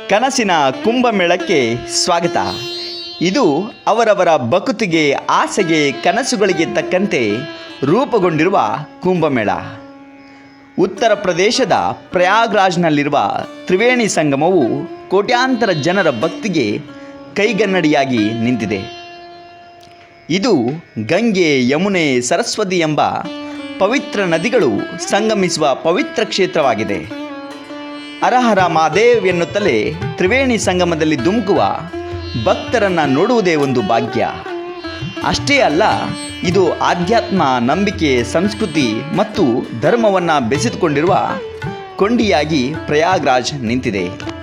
ಕನಸಿನ ಕುಂಭಮೇಳಕ್ಕೆ ಸ್ವಾಗತ. ಇದು ಅವರವರ ಬಕುತಿಗೆ, ಆಸೆಗೆ, ಕನಸುಗಳಿಗೆ ತಕ್ಕಂತೆ ರೂಪುಗೊಂಡಿರುವ ಕುಂಭಮೇಳ. ಉತ್ತರ ಪ್ರದೇಶದ ಪ್ರಯಾಗ್ರಾಜ್ನಲ್ಲಿರುವ ತ್ರಿವೇಣಿ ಸಂಗಮವು ಕೋಟ್ಯಾಂತರ ಜನರ ಭಕ್ತಿಗೆ ಕೈಗನ್ನಡಿಯಾಗಿ ನಿಂತಿದೆ. ಇದು ಗಂಗೆ, ಯಮುನೆ, ಸರಸ್ವತಿ ಎಂಬ ಪವಿತ್ರ ನದಿಗಳು ಸಂಗಮಿಸುವ ಪವಿತ್ರ ಕ್ಷೇತ್ರವಾಗಿದೆ. ಹರಹರ ಮಹಾದೇವ್ ಎನ್ನುತ್ತಲೇ ತ್ರಿವೇಣಿ ಸಂಗಮದಲ್ಲಿ ಧುಮುಕುವ ಭಕ್ತರನ್ನು ನೋಡುವುದೇ ಒಂದು ಭಾಗ್ಯ. ಅಷ್ಟೇ ಅಲ್ಲ, ಇದು ಆಧ್ಯಾತ್ಮ, ನಂಬಿಕೆ, ಸಂಸ್ಕೃತಿ ಮತ್ತು ಧರ್ಮವನ್ನು ಬೆಸೆದುಕೊಂಡಿರುವ ಕೊಂಡಿಯಾಗಿ ಪ್ರಯಾಗ್ರಾಜ್ ನಿಂತಿದೆ.